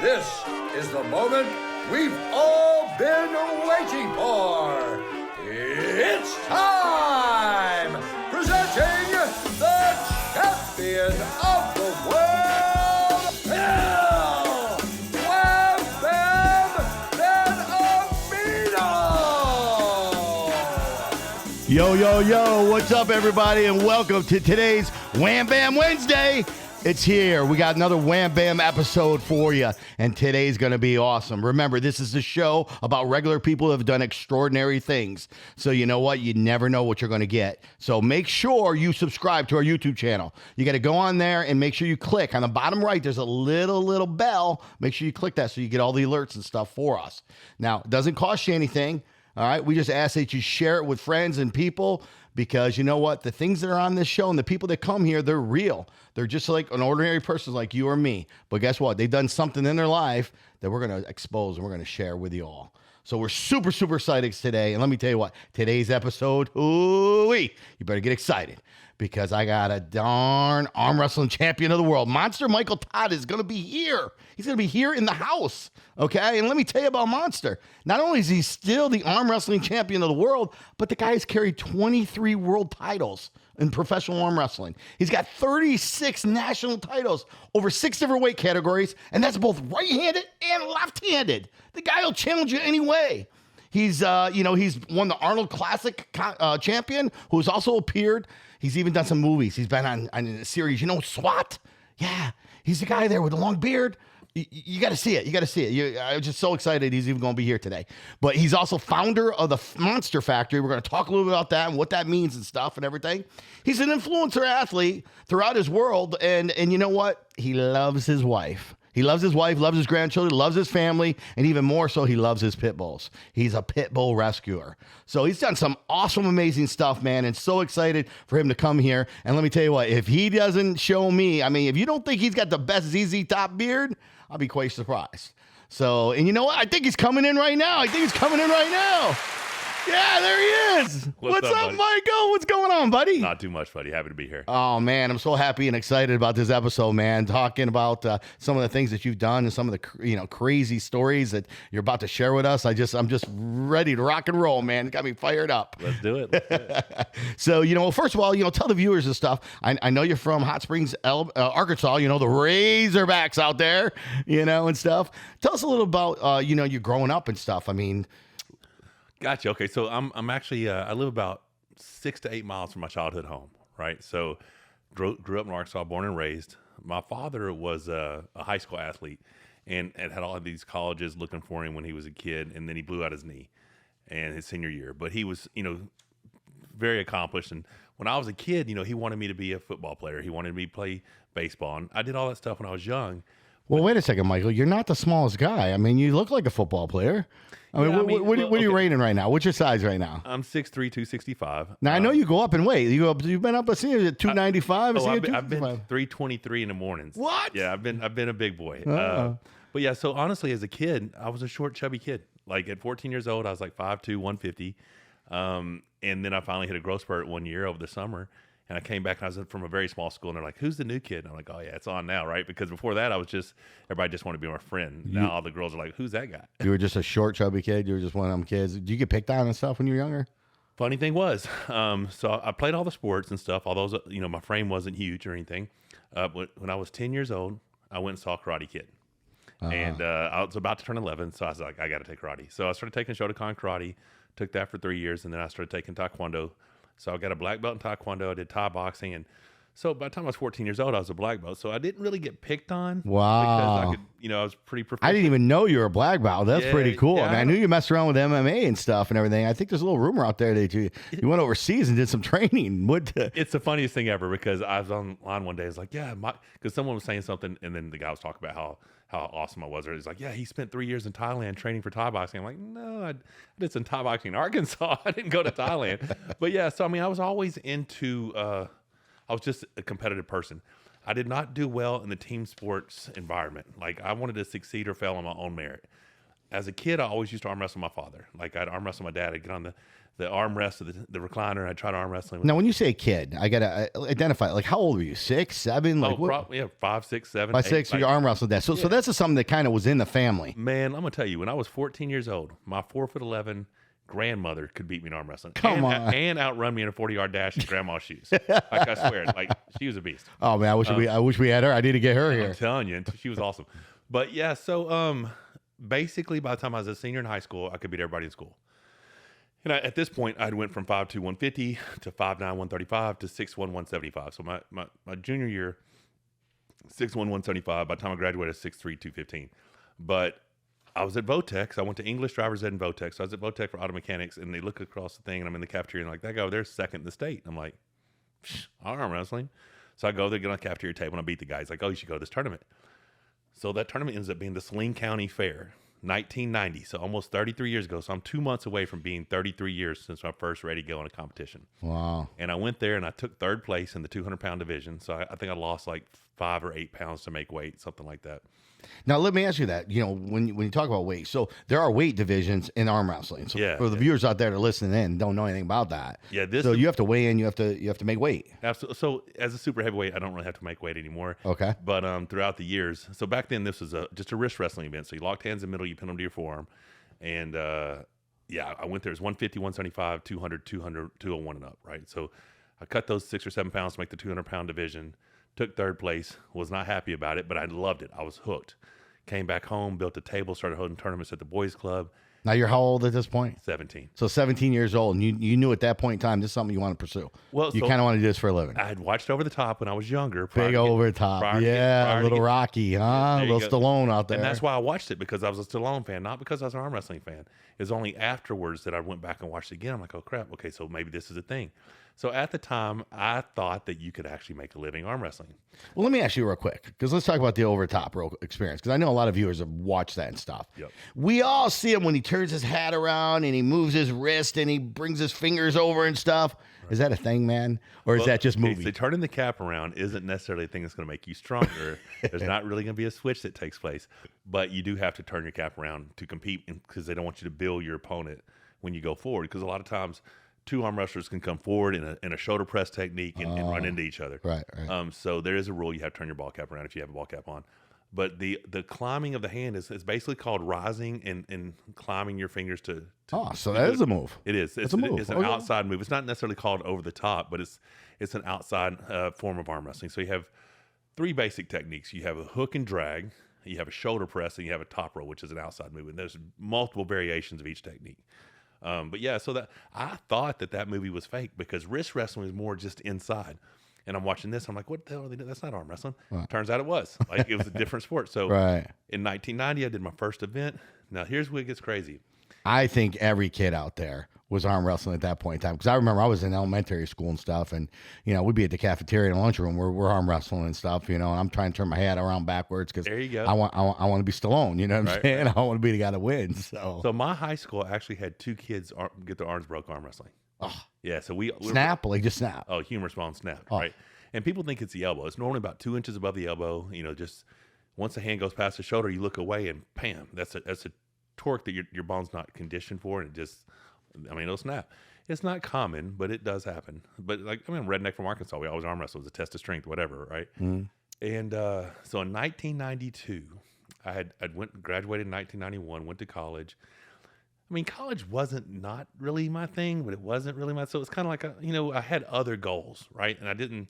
This is the moment we've all been waiting for. It's time! Presenting the champion of the world, Bill Wham Bam Benamino! Yo, what's up, everybody, and welcome to today's Wham Bam Wednesday. It's here. We got another Wham Bam episode for you, and today's going to be awesome. Remember, this is the show about regular people who have done extraordinary things. So you know what? You never know what you're going to get. So make sure you subscribe to our YouTube channel. You got to go on there and make sure you click. On the bottom right, there's a little bell. Make sure you click that so you get all the alerts and stuff for us. Now, it doesn't cost you anything. All right, we just ask that you share it with friends and people because you know what? The things that are on this show and the people that come here, they're real. They're just like an ordinary person like you or me. But guess what? They've done something in their life that we're going to expose and we're going to share with you all. So we're super excited today. And let me tell you what, today's episode, you better get excited because I got a darn arm wrestling champion of the world. Monster Michael Todd is going to be here. He's going to be here in the house, okay? And let me tell you about Monster. Not only is he still the arm wrestling champion of the world, but the guy has carried 23 world titles in professional arm wrestling. He's got 36 national titles over 6 different weight categories, and that's both right-handed and left-handed. The guy will challenge you anyway. He's won the Arnold Classic champion, who's also appeared. He's even done some movies. He's been on a series, SWAT. Yeah, he's the guy there with the long beard. You got to see it. You got to see it. I'm just so excited he's even going to be here today. But he's also founder of the Monster Factory. We're going to talk a little bit about that and what that means and stuff and everything. He's an influencer athlete throughout his world. And you know what? He loves his wife. He loves his wife, loves his grandchildren, loves his family, and even more so, he loves his pit bulls. He's a pit bull rescuer. So he's done some awesome, amazing stuff, man, and so excited for him to come here. And let me tell you what, if he doesn't show me, if you don't think he's got the best ZZ Top beard, I'll be quite surprised. So, and you know what? I think he's coming in right now. Yeah, there he is. What's up, Michael? What's going on, buddy? Not too much, buddy. Happy to be here. Oh, man, I'm so happy and excited about this episode, man. Talking about some of the things that you've done and some of the crazy stories that you're about to share with us. I'm just ready to rock and roll, man. It got me fired up. Let's do it. So, first of all, tell the viewers and stuff. I know you're from Hot Springs, Arkansas. The Razorbacks out there, and stuff. Tell us a little about, you growing up and stuff. Gotcha. Okay, so I'm actually I live about 6 to 8 miles from my childhood home, right? So grew up in Arkansas, born and raised. My father was a high school athlete and had all of these colleges looking for him when he was a kid, and then he blew out his knee in his senior year. But he was, very accomplished. And when I was a kid, he wanted me to be a football player. He wanted me to play baseball. And I did all that stuff when I was young. Well, wait a second, Michael. You're not the smallest guy. You look like a football player. What are you rating right now? What's your size right now? I'm 6'3", 265. Now, I know you go up in weight. You've been up, I see you at 295. I've been 323 in the mornings. What? Yeah, I've been a big boy. But yeah, so honestly, as a kid, I was a short, chubby kid. Like at 14 years old, I was like 5'2", 150. And then I finally hit a growth spurt one year over the summer. And I came back and I was from a very small school and they're like, who's the new kid? And I'm like, oh yeah, it's on now, right? Because before that everybody just wanted to be my friend. Now all the girls are like, who's that guy? You were just a short, chubby kid? You were just one of them kids? Did you get picked on and stuff when you were younger? Funny thing was, so I played all the sports and stuff, although, my frame wasn't huge or anything. When I was 10 years old, I went and saw Karate Kid. And I was about to turn 11, so I was like, I got to take karate. So I started taking Shotokan karate, took that for 3 years, and then I started taking Taekwondo. So I got a black belt in Taekwondo. I did Thai boxing. And so by the time I was 14 years old, I was a black belt. So I didn't really get picked on. Wow. Because I was pretty professional. I didn't even know you were a black belt. That's pretty cool. Yeah, I knew you messed around with MMA and stuff and everything. I think there's a little rumor out there that you went overseas and did some training. It's the funniest thing ever because I was online one day. It's like, yeah, because someone was saying something. And then the guy was talking about how awesome I was. He's like, yeah, he spent 3 years in Thailand training for Thai boxing. I'm like, no, I did some Thai boxing in Arkansas. I didn't go to Thailand. But yeah, so I was always into, I was just a competitive person. I did not do well in the team sports environment. Like I wanted to succeed or fail on my own merit. as a kid, I always used to arm wrestle my father. Like I'd arm wrestle my dad. I'd get on the armrest of the recliner, and I'd try to arm wrestle him. Now, when you say kid, I gotta identify. Like, how old were you? 6, 7? Like, what? Probably, yeah, 5, 6, 7, 5, 8, 6. So you arm wrestled that. So that's just something that kind of was in the family. Man, I'm gonna tell you, when I was 14 years old, my 4'11" grandmother could beat me in arm wrestling. Come on. And outrun me in a 40-yard dash in grandma's shoes. Like I swear, like she was a beast. Oh man, I wish we had her. I need to get her here. I'm telling you, she was awesome. But yeah, so basically by the time I was a senior in high school, I could beat everybody in school. And at this point, I'd went from 5'2", 150 to 5'9", 135 to 6'1", 175. So my junior year, 6'1", 175. By the time I graduated, 6'3", 215. But I was at Votex. I went to English driver's ed in Votex. So I was at Votex for auto mechanics, and they look across the thing, and I'm in the cafeteria, and like, that guy over there's second in the state. I'm like, arm wrestling. So I go there, get on the cafeteria table, and I beat the guy. He's like, oh, you should go to this tournament. So that tournament ends up being the Saline County Fair, 1990. So almost 33 years ago. So I'm 2 months away from being 33 years since my first ready to go in a competition. Wow. And I went there, and I took third place in the 200-pound division. So I think I lost like 5 or 8 pounds to make weight, something like that. Now, let me ask you that. You know, when you talk about weight, so there are weight divisions in arm wrestling. So for the viewers out there that are listening in, don't know anything about that. Yeah, so you have to weigh in. You have to make weight. Absolutely. So as a super heavyweight, I don't really have to make weight anymore. Okay. But throughout the years, so back then this was just a wrist wrestling event. So you locked hands in the middle, you pin them to your forearm, and I went there. It was 150, 175, 200, 200, 201 and up. Right. So I cut those 6 or 7 pounds to make the 200-pound division. Took third place. Was not happy about it, but I loved it. I was hooked. Came back home, built a table, started holding tournaments at the boys' club. Now you're how old at this point? 17. So 17 years old, and you knew at that point in time this is something you want to pursue. Well, you kind of want to do this for a living. I had watched Over the Top when I was younger. Big Over the Top, yeah, little Rocky, huh? Little Stallone out there. And that's why I watched it, because I was a Stallone fan, not because I was an arm wrestling fan. It was only afterwards that I went back and watched it again. I'm like, oh crap, okay, so maybe this is a thing. So at the time, I thought that you could actually make a living arm wrestling. Well, let me ask you real quick, because let's talk about the Over the Top experience, because I know a lot of viewers have watched that and stuff. Yep. We all see him when he turns his hat around and he moves his wrist and he brings his fingers over and stuff. Right. Is that a thing, man? Or is that just movie? So turning the cap around isn't necessarily a thing that's going to make you stronger. There's not really going to be a switch that takes place. But you do have to turn your cap around to compete, because they don't want you to bill your opponent when you go forward. Because a lot of times, 2 arm wrestlers can come forward in a shoulder press technique and run into each other. Right. So there is a rule. You have to turn your ball cap around if you have a ball cap on. But the climbing of the hand is basically called rising and climbing your fingers to so that is a move. It is. It's a move. It's an outside move. It's not necessarily called over the top, but it's an outside form of arm wrestling. So you have 3 basic techniques. You have a hook and drag, you have a shoulder press, and you have a top roll, which is an outside move. And there's multiple variations of each technique. But yeah, so that I thought that movie was fake, because wrist wrestling is more just inside. And I'm watching this, I'm like, what the hell are they doing? That's not arm wrestling. Right. Turns out it was. Like, it was a different sport. So in 1990, I did my first event. Now here's where it gets crazy. I think every kid out there was arm wrestling at that point in time, because I remember I was in elementary school and stuff, and we'd be at the cafeteria and lunchroom where we're arm wrestling and stuff, and I'm trying to turn my head around backwards because there you go. I want to be Stallone, you know what I'm saying? I want to be the guy that wins. So my high school actually had 2 kids get their arms broke arm wrestling. Oh. Yeah, so snap, like just snap. Oh, humerus bone snapped, right? And people think it's the elbow. It's normally about 2 inches above the elbow. Just once the hand goes past the shoulder, you look away and bam, that's a torque that your bone's not conditioned for, and it'll snap. It's not common, but it does happen. But redneck from Arkansas, we always arm wrestle. It was a test of strength, whatever, right? Mm. And so in 1992, I graduated in 1991, went to college. College wasn't not really my thing, but it wasn't really so it's kind of like, I had other goals, right? And I didn't,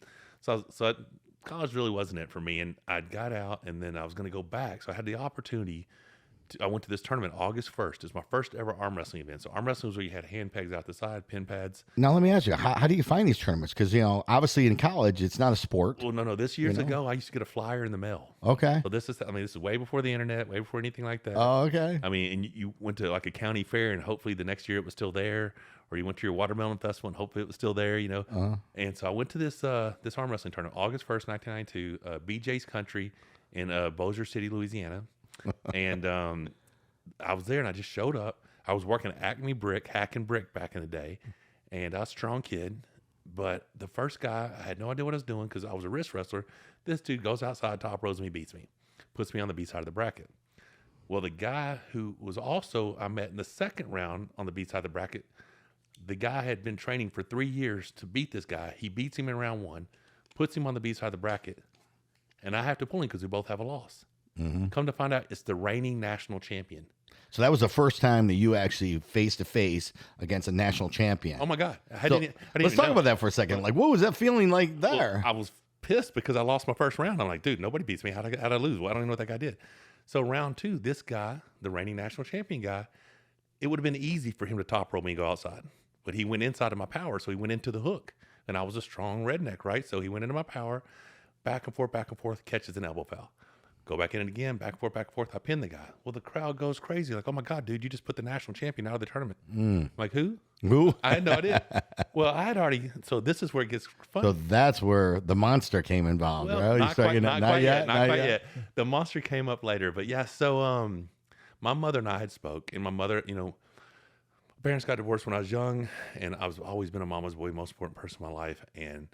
college really wasn't it for me. And I got out, and then I was going to go back. So I had the opportunity. I went to this tournament August 1st. It's my first ever arm wrestling event. So arm wrestling was where you had hand pegs out the side, pin pads. Now let me ask you, how do you find these tournaments? Because obviously in college it's not a sport. Well, no. This years ago I used to get a flyer in the mail. Okay. So this is way before the internet, way before anything like that. Oh, okay. And you went to like a county fair, and hopefully the next year it was still there, or you went to your watermelon festival and hopefully it was still there. And so I went to this arm wrestling tournament August 1st, 1992, BJ's Country in Bossier City, Louisiana, and I was there, and I just showed up. I was working at Acme Brick, hacking brick back in the day, and I was a strong kid. But the first guy, I had no idea what I was doing because I was a wrist wrestler. This dude goes outside, top rows me, beats me, puts me on the B side of the bracket. Well, the guy who was also I met in the second round on the B side of the bracket, the guy had been training for 3 years to beat this guy. He beats him in round 1, puts him on the B side of the bracket, and I have to pull him because we both have a loss. Come to find out, it's the reigning national champion. So that was the first time that you actually face-to-face against a national champion. Oh, my God. Let's talk about that for a second. Like, what was that feeling like there? Well, I was pissed because I lost my first round. I'm like, dude, nobody beats me. How'd I lose? Well, I don't even know what that guy did. So round 2, this guy, the reigning national champion guy, it would have been easy for him to top roll me and go outside. But he went inside of my power, so he went into the hook. And I was a strong redneck, right? So he went into my power, back and forth, catches an elbow foul. Go back in it again, back and forth. I pin the guy. Well, the crowd goes crazy. Like, oh, my God, dude, you just put the national champion out of the tournament. I'm like, who? Who? I had no idea. Well, I had already. So this is where it gets fun. So that's where the monster came involved, Well, right? not quite yet. The monster came up later. But, yeah, so my mother and I had spoke. And my mother, parents got divorced when I was young. And I was always been a mama's boy, most important person in my life. And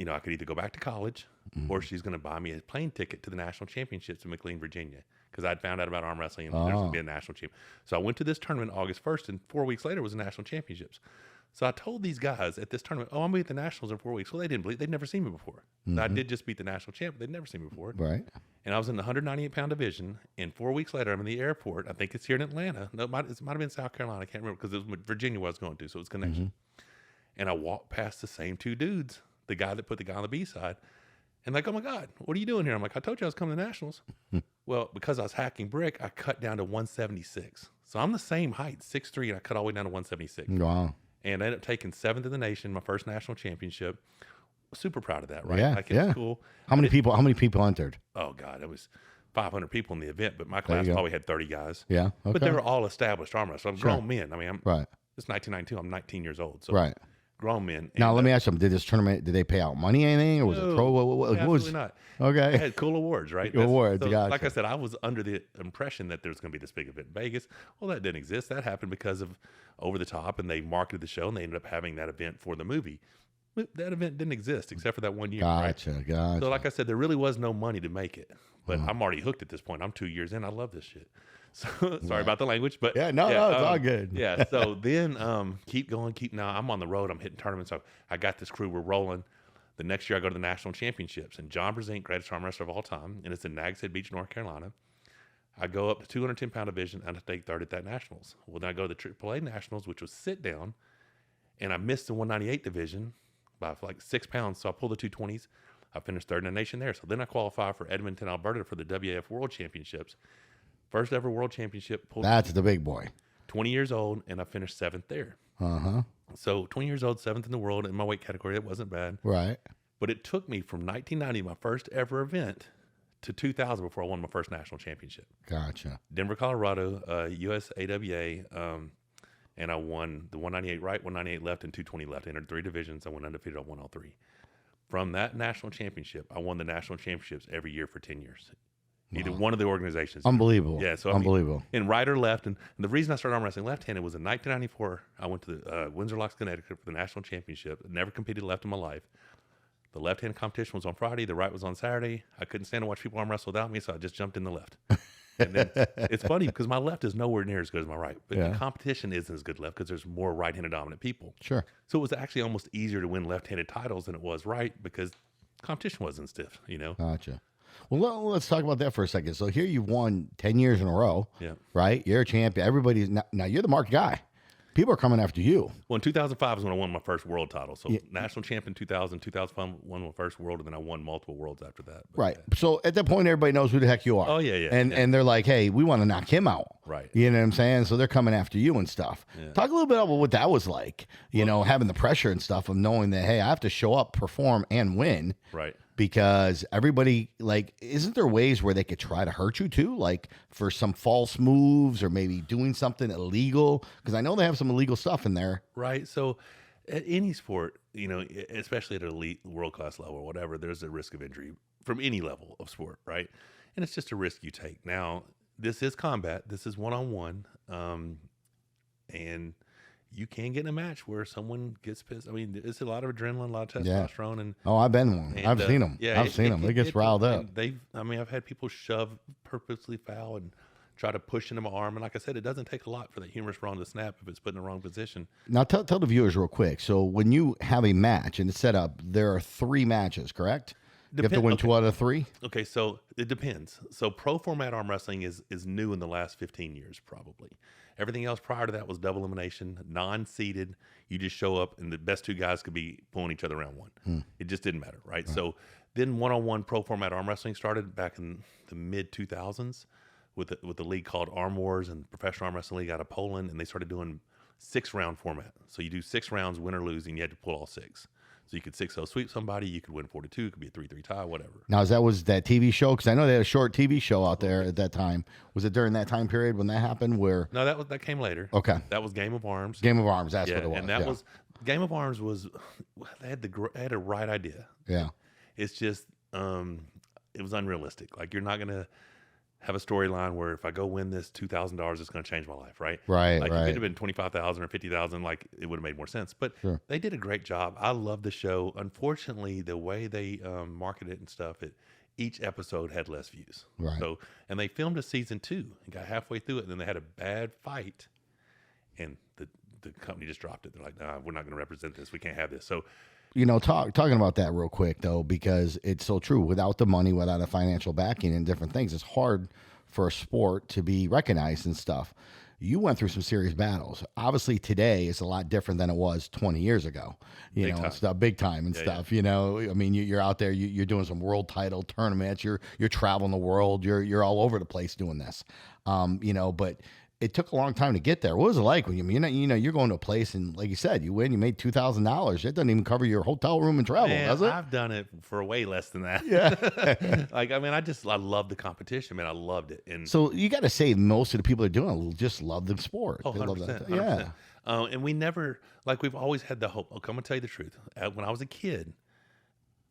I could either go back to college or she's going to buy me a plane ticket to the national championships in McLean, Virginia, because I'd found out about arm wrestling and there's going to be a national champ. So I went to this tournament August 1st, and 4 weeks later was the national championships. So I told these guys at this tournament, I'm going to be at the nationals in 4 weeks. Well, they didn't believe. They'd never seen me before. I did just beat the national champ, but they'd never seen me before. Right. And I was in the 198-pound division, and 4 weeks later, I'm in the airport. I think it's here in Atlanta. No, it might have been South Carolina. I can't remember because it was Virginia where I was going to, so it was connection. And I walked past the same 2 dudes, the guy that put the guy on the B side, and like, oh my God, what are you doing here? I'm like, I told you I was coming to nationals. Well, because I was hacking brick, I cut down to 176. So I'm the same height, 6'3", and I cut all the way down to 176. Wow. And I ended up taking 7th in the nation, my first national championship. Super proud of that, right? Yeah, Like, it's cool. How many people entered? Oh God, it was 500 people in the event, but my class probably had 30 guys. Yeah. Okay. But they were all established arm wrestlers. I'm grown men. I mean, right. It's 1992. I'm 19 years old. So Right. Grown men. Now, let me ask you, did this tournament, did they pay out money, anything, or was it pro? What absolutely was not. Okay. They had cool awards, right? Awards, so, gotcha. Like I said, I was under the impression that there was going to be this big event in Vegas. Well, that didn't exist. That happened because of Over the Top, and they marketed the show, and they ended up having that event for the movie. That event didn't exist except for that 1 year. Gotcha, right? gotcha. So, like I said, there really was no money to make it. But I'm already hooked at this point. I'm 2 years in. I love this shit. So sorry about the language, but no, it's all good. Yeah. So then keep going, now I'm on the road. I'm hitting tournaments. So I got this crew. We're rolling. The next year I go to the national championships, and John Brezink, greatest arm wrestler of all time, and it's in Nags Head Beach, North Carolina. I go up to 210-pound division and I take third at that nationals. Well, then I go to the AAA nationals, which was sit down, and I missed the 198 division by like 6 pounds. So I pulled the 220s. I finished third in the nation there. So then I qualify for Edmonton, Alberta for the WAF World Championships. First ever World Championship. That's the big boy. 20 years old, and I finished 7th there. So 20 years old, 7th in the world in my weight category. That wasn't bad. Right. But it took me from 1990, my first ever event, to 2000 before I won my first national championship. Gotcha. Denver, Colorado, USAWA, and I won the 198 right, 198 left, and 220 left. I entered 3 divisions. I went undefeated. I won all 3. From that national championship, I won the national championships every year for 10 years. Either one of the organizations. Unbelievable. Yeah, so unbelievable. And right or left. And the reason I started arm wrestling left-handed was in 1994. I went to the Windsor Locks, Connecticut for the national championship. Never competed left in my life. The left-hand competition was on Friday. The right was on Saturday. I couldn't stand to watch people arm wrestle without me, so I just jumped in the left. And then it's funny because my left is nowhere near as good as my right. But the competition isn't as good left because there's more right-handed dominant people. Sure. So it was actually almost easier to win left-handed titles than it was right because competition wasn't stiff, Gotcha. Well, let's talk about that for a second. So here you've won 10 years in a row, right? You're a champion. Everybody's now you're the marked guy. People are coming after you. Well, in 2005 is when I won my first world title. So national champion 2000, 2005 won my first world, and then I won multiple worlds after that. But, right. So at that point, everybody knows who the heck you are. Oh, yeah. And they're like, hey, we want to knock him out. Right. You know what I'm saying? So they're coming after you and stuff. Yeah. Talk a little bit about what that was like, having the pressure and stuff of knowing that, hey, I have to show up, perform, and win. Right. Because everybody, isn't there ways where they could try to hurt you too? Like for some false moves or maybe doing something illegal? Because I know they have some illegal stuff in there. Right. So at any sport, especially at an elite world-class level or whatever, there's a risk of injury from any level of sport, right? And it's just a risk you take. Now, this is combat. This is one-on-one. And you can get in a match where someone gets pissed. I mean, it's a lot of adrenaline, a lot of testosterone, and I've been one. I've seen them. Yeah, I've seen them. They get riled up. I've had people shove, purposely foul, and try to push into my arm. And like I said, it doesn't take a lot for that humerus bone to snap if it's put in the wrong position. Now, tell the viewers real quick. So when you have a match and it's set up, there are 3 matches, correct? You have to win 2 out of 3? Okay, so it depends. So pro format arm wrestling is new in the last 15 years, probably. Everything else prior to that was double elimination, non-seeded. You just show up, and the best 2 guys could be pulling each other around one. It just didn't matter, right? So then one-on-one pro format arm wrestling started back in the mid-2000s with the league called Arm Wars, and Professional Arm Wrestling League out of Poland, and they started doing 6-round format. So you do 6 rounds, win or lose, and you had to pull all 6. So you could 6-0 sweep somebody, you could win 4-2, it could be a 3-3 tie, whatever. Now, was that TV show? Because I know they had a short TV show out there at that time. Was it during that time period when that happened? Where No, that came later. Okay. That was Game of Arms. Game of Arms, that's what it was. And that was Game of Arms was they had a right idea. Yeah. It's just it was unrealistic. Like, you're not gonna have a storyline where if I go win this $2,000, it's going to change my life, right? Right, like right. If it had been 25,000 or 50,000, like, it would have made more sense. But Sure. they did a great job. I love the show. Unfortunately, the way they marketed it and stuff, each episode had less views. Right. So, and they filmed a season 2 and got halfway through it, and then they had a bad fight, and the company just dropped it. They're like, nah, we're not going to represent this. We can't have this. So, You know, talking about that real quick, though, because it's so true. Without the money, without a financial backing and different things, it's hard for a sport to be recognized and stuff. You went through some serious battles. Obviously, today is a lot different than it was 20 years ago. You know, stuff, big time and stuff. You know, I mean, you're out there. You're doing some world title tournaments. You're traveling the world. You're all over the place doing this. You know, but it took a long time to get there. What was it like when you're going to a place and, like you said, you win, you made $2,000. It doesn't even cover your hotel room and travel, does it? I've done it for way less than that. Yeah. Like, I mean, I love the competition, man. I loved it. And so you got to say most of the people that are doing it just love the sport. oh, They 100%, love that. 100%. Yeah. And we never, like, we've always had the hope. Okay, I'm going to tell you the truth. When I was a kid,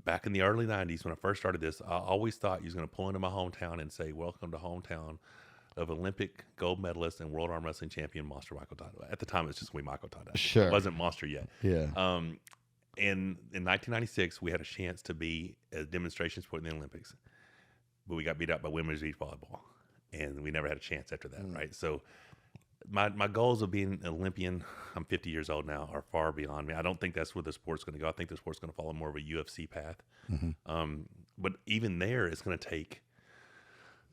back in the early 90s, when I first started this, I always thought he was going to pull into my hometown and say, welcome to hometown of Olympic gold medalist and world arm wrestling champion Monster Michael Todd. At the time, it was just Michael Todd. Sure. It wasn't Monster yet. Yeah. And in 1996, we had a chance to be a demonstration sport in the Olympics, but we got beat out by women's beach volleyball, and we never had a chance after that, right? So my goals of being an Olympian, I'm 50 years old now, are far beyond me. I don't think that's where the sport's going to go. I think the sport's going to follow more of a UFC path. But even there, it's going to take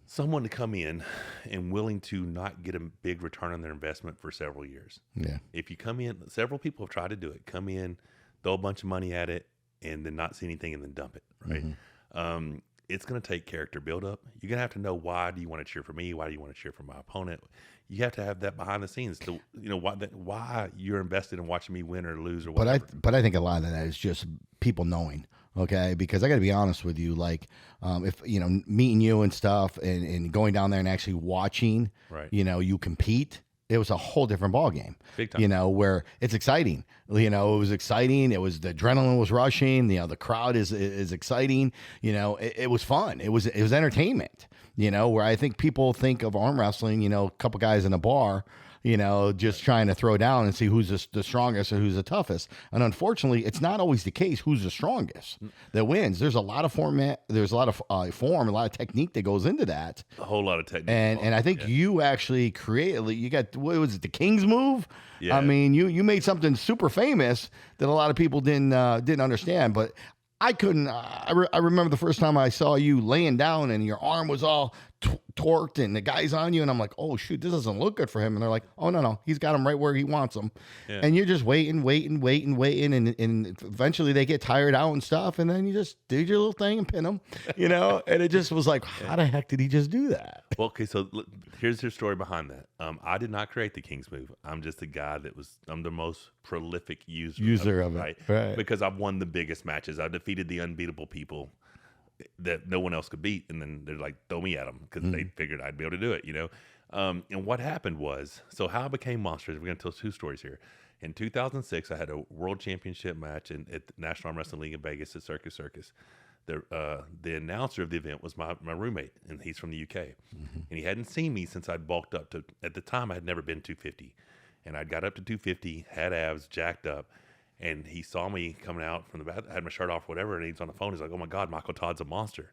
someone to come in and willing to not get a big return on their investment for several years. Yeah. If you come in, several people have tried to do it. Come in, throw a bunch of money at it, and then not see anything and then dump it, right? It's going to take character buildup. You're going to have to know, why do you want to cheer for me? Why do you want to cheer for my opponent? You have to have that behind the scenes to, you know, why you're invested in watching me win or lose or whatever. But I think a lot of that is just people knowing. Okay, because I got to be honest with you, like, if you know, meeting you and stuff, and going down there and actually watching, Right. you know, you compete, it was a whole different ball game. Big time. You know, where it's exciting. You know, it was exciting. It was, the adrenaline was rushing. You know, the crowd is exciting. You know, it was fun. It was entertainment. You know, where I think people think of arm wrestling, you know, a couple guys in a bar, you know, just trying to throw down and see who's the strongest or who's the toughest. And unfortunately, it's not always the case who's the strongest that wins. There's a lot of format. There's a lot of form, a lot of technique that goes into that. A whole lot of technique. And I think you actually created, you got, what was it, the King's move? Yeah. I mean, you made something super famous that a lot of people didn't understand, but I couldn't. I remember the first time I saw you laying down and your arm was all torqued and the guy's on you, and I'm like, oh shoot, this doesn't look good for him. And they're like, oh no, he's got him right where he wants him. Yeah. And you're just waiting, and eventually they get tired out and stuff, and then you just do your little thing and pin them, you know. And it just was like, how the heck did he just do that? Well, okay, so here's your story behind that. I did not create the King's move. I'm just the guy I'm the most prolific user of it, right? right? Because I've won the biggest matches. I defeated the unbeatable people that no one else could beat, and then they're like, throw me at them, because they figured I'd be able to do it, you know. And what happened was, so how I became Monsters, we're going to tell 2 stories here. In 2006, I had a world championship match at the National Arm Wrestling League in Vegas at Circus Circus. The announcer of the event was my roommate, and he's from the UK. And he hadn't seen me since I'd bulked up to, at the time, I had never been 250. And I'd got up to 250, had abs, jacked up. And he saw me coming out from the bath, had my shirt off, whatever, and he's on the phone. He's like, oh my God, Michael Todd's a monster.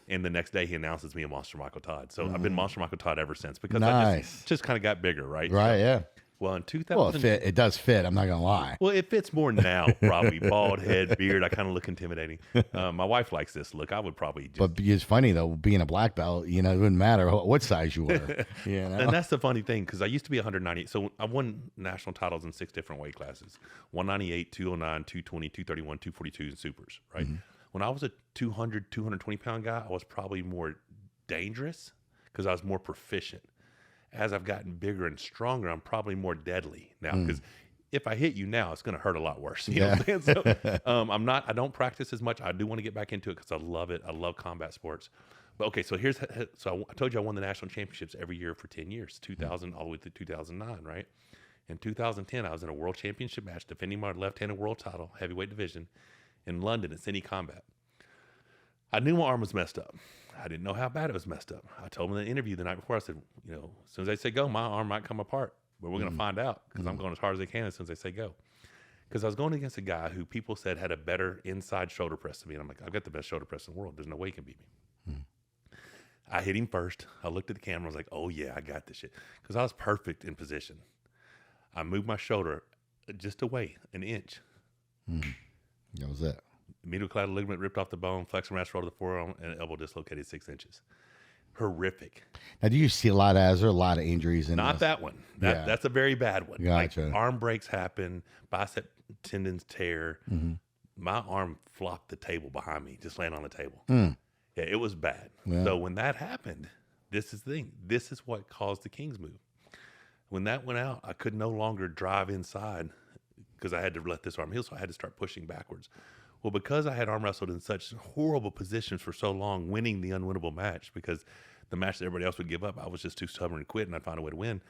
And the next day he announces me a Monster Michael Todd. So I've been Monster Michael Todd ever since because I just kind of got bigger, right? Right, so, yeah. Well, in 2000, it does fit. I'm not gonna lie. Well, it fits more now, probably. Bald head, beard. I kind of look intimidating. My wife likes this look. I would probably just... But it's funny, though, being a black belt, it wouldn't matter what size you were. And that's the funny thing, because I used to be 198. So I won national titles in 6 different weight classes. 198, 209, 220, 231, 242, and supers, right? Mm-hmm. When I was a 200, 220-pound guy, I was probably more dangerous because I was more proficient. As I've gotten bigger and stronger, I'm probably more deadly now because if I hit you now, it's going to hurt a lot worse. You know what I'm saying? So I don't practice as much. I do want to get back into it because I love it. I love combat sports. But okay, so I told you I won the national championships every year for 10 years, 2000 all the way to 2009, right? In 2010, I was in a world championship match defending my left-handed world title, heavyweight division, in London at Cine Combat. I knew my arm was messed up. I didn't know how bad it was messed up. I told him in the interview the night before, I said, as soon as they say go, my arm might come apart, but we're going to find out because I'm going as hard as I can as soon as they say go. Because I was going against a guy who people said had a better inside shoulder press than me. And I'm like, I've got the best shoulder press in the world. There's no way he can beat me. I hit him first. I looked at the camera. I was like, oh, yeah, I got this shit. Because I was perfect in position. I moved my shoulder just away an inch. That was it. Medial collateral ligament ripped off the bone, flexor mass rolled to the forearm, and elbow dislocated 6 inches. Horrific. Now, do you see a lot of injuries in Not this? that one. That's a very bad one. Gotcha. Like arm breaks happen, bicep tendons tear. My arm flopped the table behind me, just laying on the table. Yeah, it was bad. Yeah. So when that happened, this is the thing. This is what caused the King's move. When that went out, I could no longer drive inside because I had to let this arm heal, so I had to start pushing backwards. Well, because I had arm wrestled in such horrible positions for so long, winning the unwinnable match, because the match that everybody else would give up, I was just too stubborn to quit, and I'd find a way to win,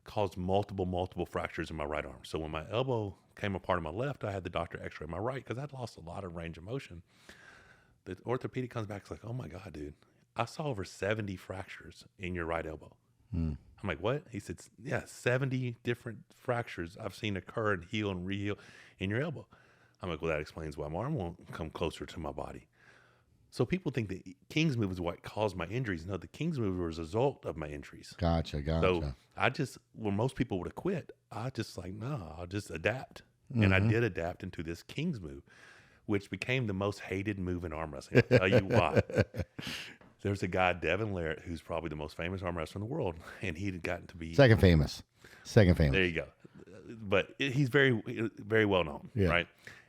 caused multiple fractures in my right arm. So when my elbow came apart on my left, I had the doctor x-ray my right because I'd lost a lot of range of motion. The orthopedic comes back, it's like, oh my God, dude, I saw over 70 fractures in your right elbow. I'm like, what? He said, yeah, 70 different fractures I've seen occur and heal and re-heal in your elbow. I'm like, well, that explains why my arm won't come closer to my body. So people think the King's move is what caused my injuries. No, the King's move was a result of my injuries. Gotcha. So when most people would have quit, I just like, no, I'll just adapt. And I did adapt into this King's move, which became the most hated move in arm wrestling. I'll tell you why. There's a guy, Devin Larrett, who's probably the most famous arm wrestler in the world, and he'd gotten to be... Second famous. There you go. But he's very, very well known, right?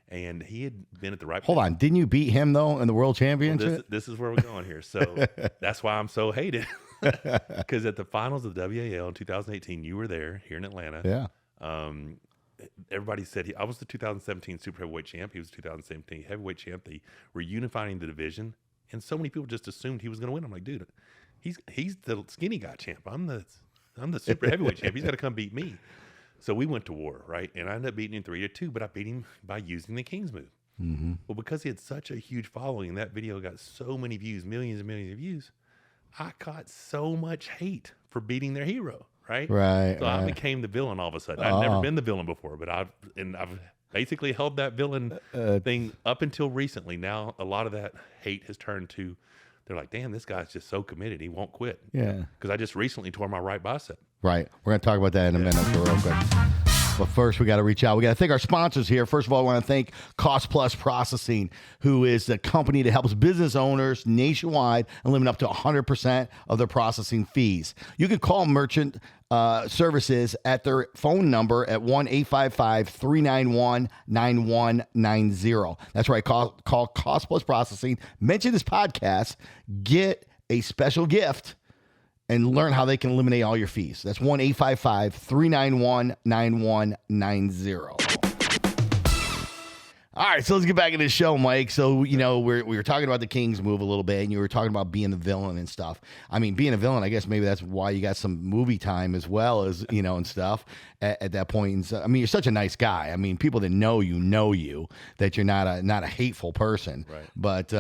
And he had been at the right... Hold on. Didn't you beat him, though, in the World Championship? Well, this is where we're going here. So that's why I'm so hated. Because at the finals of the WAL in 2018, you were there here in Atlanta. Yeah. Everybody said I was the 2017 super heavyweight champ. He was the 2017 heavyweight champ. They were unifying the division. And so many people just assumed he was going to win. I'm like, dude, he's the skinny guy champ. I'm the super heavyweight champ. He's got to come beat me. So we went to war, right? And I ended up beating him 3-2, but I beat him by using the King's move. Well, because he had such a huge following, and that video got so many views, millions and millions of views, I caught so much hate for beating their hero, right? Right. So I became the villain all of a sudden. I'd never been the villain before, but I've basically held that villain thing up until recently. Now a lot of that hate has turned to, they're like, damn, this guy's just so committed. He won't quit. Yeah. Because I just recently tore my right bicep. Right. We're going to talk about that in a minute, so real quick. But first, we got to reach out. We got to thank our sponsors here. First of all, I want to thank Cost Plus Processing, who is the company that helps business owners nationwide eliminate up to 100% of their processing fees. You can call Merchant Services at their phone number at 1-855-391-9190. That's right. Call Cost Plus Processing. Mention this podcast. Get a special gift and learn how they can eliminate all your fees. That's 1-855-391-9190. All right, so let's get back into the show, Mike. So, we were talking about the King's move a little bit, and you were talking about being the villain and stuff. I mean, being a villain, I guess maybe that's why you got some movie time as well as, and stuff at that point. And so, I mean, you're such a nice guy. I mean, people that know you, that you're not a hateful person, right. But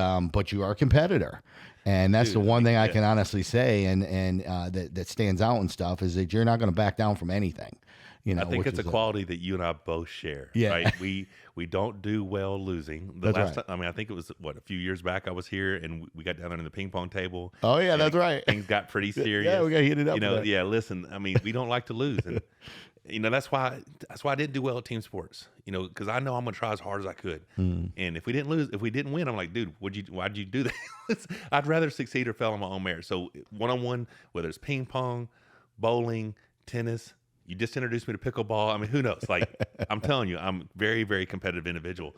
you are a competitor. And that's the one thing I can honestly say, and that stands out and stuff, is that you're not going to back down from anything. I think which it's a is quality that you and I both share. Yeah. Right? We don't do well losing. The That's last right. time, I mean, I think it was a few years back I was here and we got down there in the ping pong table. Oh, yeah, and that's right. Things got pretty serious. Yeah, we got heated up You know, there. yeah, listen, I mean, we don't like to lose. And that's why I didn't do well at team sports. Because I know I'm gonna try as hard as I could. Hmm. And if we didn't win, I'm like, dude, why'd you do that? I'd rather succeed or fail on my own merit. So one-on-one, whether it's ping pong, bowling, tennis, you just introduced me to pickleball. I mean, who knows? Like, I'm telling you, I'm a very, very competitive individual.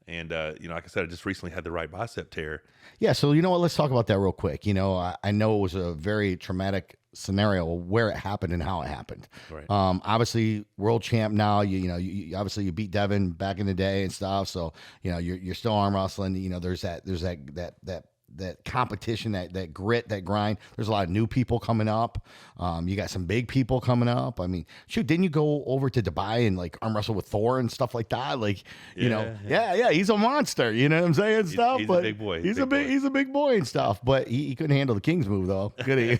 And, like I said, I just recently had the right bicep tear. Yeah, so you know what? Let's talk about that real quick. I know it was a very traumatic scenario where it happened and how it happened. Right. Obviously, world champ now. You obviously you beat Devin back in the day and stuff. So you're still arm wrestling. There's that competition, that grit, that grind. There's a lot of new people coming up. You got some big people coming up. I mean, shoot, didn't you go over to Dubai and like arm wrestle with Thor and stuff like that? Like, yeah, he's a monster. You know what I'm saying? He's Stuff, a but big boy. He's a big boy and stuff. But he couldn't handle the King's move though, could he?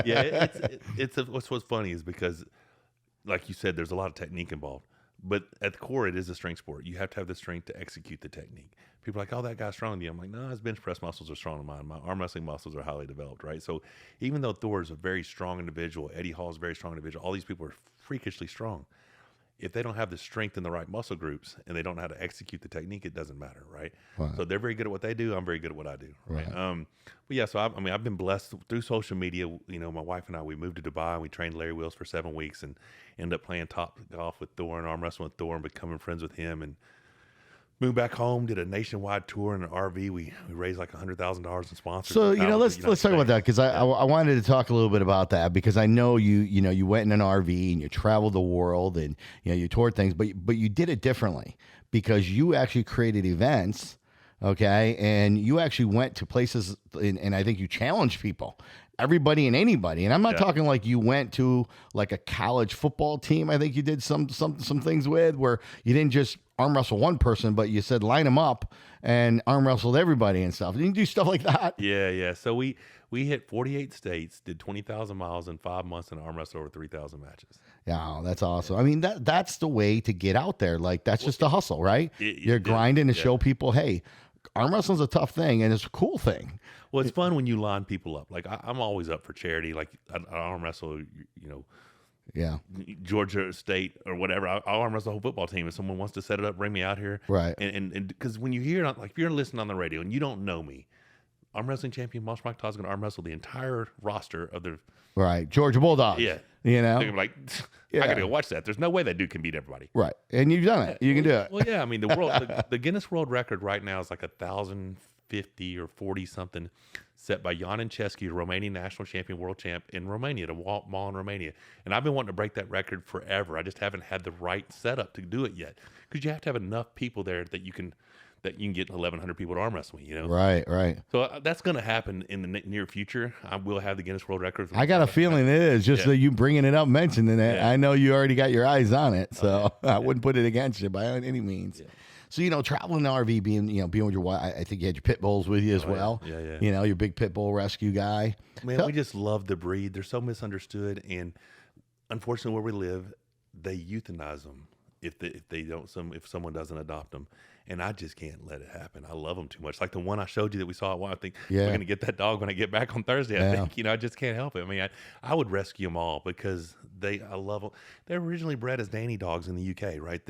Yeah, what's funny is because, like you said, there's a lot of technique involved. But at the core, it is a strength sport. You have to have the strength to execute the technique. People are like, oh, that guy's strong to you. I'm like, no, his bench press muscles are strong to mine. My arm wrestling muscles are highly developed, right? So even though Thor is a very strong individual, Eddie Hall is a very strong individual, all these people are freakishly strong. If they don't have the strength in the right muscle groups and they don't know how to execute the technique, it doesn't matter, right? Right. So they're very good at what they do. I'm very good at what I do, right? Right. But yeah, so I've been blessed through social media. My wife and I, we moved to Dubai and we trained Larry Wheels for 7 weeks and ended up playing top golf with Thor and arm wrestling with Thor and becoming friends with him and moved back home, did a nationwide tour in an RV. We raised like $100,000 in sponsors. So let's talk about that because I wanted to talk a little bit about that because I know you went in an RV and you traveled the world and you toured things, but you did it differently because you actually created events, okay, and you actually went to places and I think you challenged people. Everybody and anybody, and I'm not talking like you went to like a college football team. I think you did some things with where you didn't just arm wrestle one person, but you said line them up and arm wrestled everybody and stuff. Did you do stuff like that? Yeah. So we hit 48 states, did 20,000 miles in 5 months, and arm wrestled over 3,000 matches. Yeah, that's awesome. I mean, that's the way to get out there. Like that's just the hustle, right? You're grinding to show people, hey, arm wrestling's a tough thing and it's a cool thing. Well, it's fun when you line people up. Like I'm always up for charity. Like I arm wrestle, Yeah. Georgia State or whatever. I'll arm wrestle the whole football team. If someone wants to set it up, bring me out here. Right. And because when you hear it, like if you're listening on the radio and you don't know me, arm wrestling champion Marsh Mike Todd's going to arm wrestle the entire roster of the Right. Georgia Bulldogs. Yeah. You know? They're gonna be like, I got to go watch that. There's no way that dude can beat everybody. Right. And you've done it. You can do it. Well, yeah. I mean, the Guinness World Record right now is like 1,050 or 40 something, set by Jan Chesky, Romanian national champion, world champ in Romania, to mall in Romania. And I've been wanting to break that record forever. I just haven't had the right setup to do it yet, because you have to have enough people there that you can get 1,100 people to arm wrestle me. Right. So that's going to happen in the near future. I will have the Guinness World Record. I got a feeling it is just that you bringing it up, mentioning it. Yeah. I know you already got your eyes on it, so I wouldn't put it against you by any means. Yeah. So, traveling in the RV, being with your wife, I think you had your pit bulls with you as well. Yeah. Your big pit bull rescue guy. Man, we just love the breed. They're so misunderstood, and unfortunately, where we live, they euthanize them if someone doesn't adopt them, and I just can't let it happen. I love them too much. Like the one I showed you that we saw. I think we're gonna get that dog when I get back on Thursday. I think I just can't help it. I mean, I would rescue them all because I love them. They're originally bred as nanny dogs in the UK, right?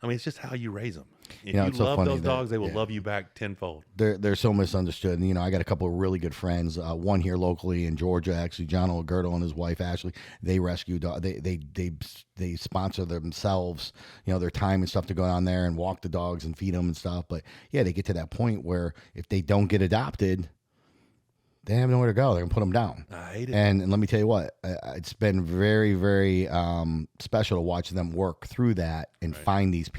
It's just how you raise them. If you so love funny those dogs, they will love you back tenfold. They're so misunderstood. And, I got a couple of really good friends. One here locally in Georgia, actually, John O'Gurtle and his wife Ashley. They rescue dogs. They sponsor themselves, their time and stuff to go down there and walk the dogs and feed them and stuff. But yeah, they get to that point where if they don't get adopted, they have nowhere to go. They're going to put them down. I hate it. And let me tell you what, it's been very, very special to watch them work through that and find these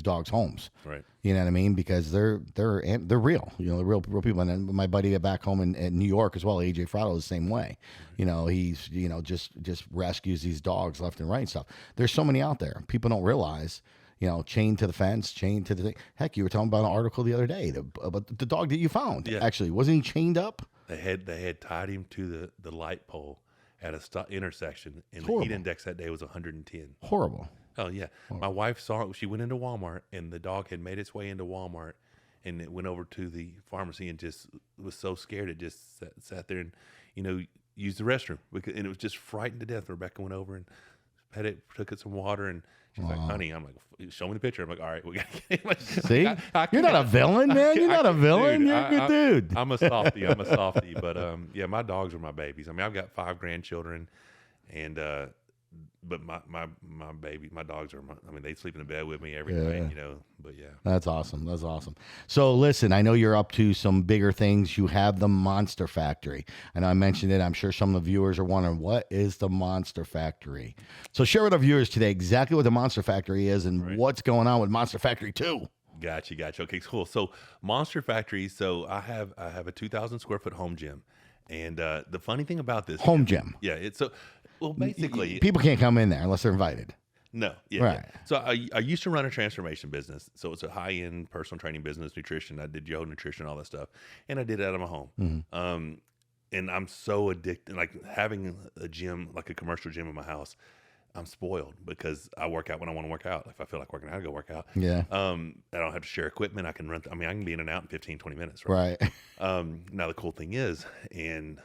dogs homes. Right. You know what I mean? Because they're real. They're real people. And then my buddy back home in New York as well, AJ Frado, is the same way. He's just rescues these dogs left and right and stuff. There's so many out there. People don't realize. Chained to the fence, chained to the thing. Heck, you were talking about an article the other day about the dog that you found. Yeah. Actually, wasn't he chained up? They had tied him to the light pole at a intersection, and the horrible. heat index that day was 110. Horrible. Oh yeah, my wife saw it. She went into Walmart, and the dog had made its way into Walmart, and it went over to the pharmacy and just was so scared it just sat there and used the restroom, and it was just frightened to death. Rebecca went over and pet it, took it some water, and she's like, "Honey," I'm like, "Show me the picture." I'm like, "All right, we got to get." See, you're not a villain, man. You're not a villain. Dude, You're a good dude. I'm a softie. I'm a softie. But yeah, my dogs are my babies. I mean, I've got 5 grandchildren, and but my baby, my dogs are. I mean, they sleep in the bed with me every night. But yeah, that's awesome. That's awesome. So listen, I know you're up to some bigger things. You have the Monster Factory, and I mentioned it. I'm sure some of the viewers are wondering, what is the Monster Factory? So share with our viewers today exactly what the Monster Factory is and what's going on with Monster Factory 2. Gotcha. Okay, cool. So Monster Factory. So I have a 2,000 square foot home gym, and the funny thing about this gym. Yeah, it's so. Well, basically, people can't come in there unless they're invited. No, yeah. So I used to run a transformation business. So it's a high-end personal training business, nutrition. I did Yo Nutrition, all that stuff, and I did it out of my home. Mm-hmm. And I'm so addicted, like having a gym, like a commercial gym in my house. I'm spoiled because I work out when I want to work out. If I feel like working out, I go work out. Yeah. I don't have to share equipment. I can run. I can be in and out in 15, 20 minutes. Right. Now the cool thing is, and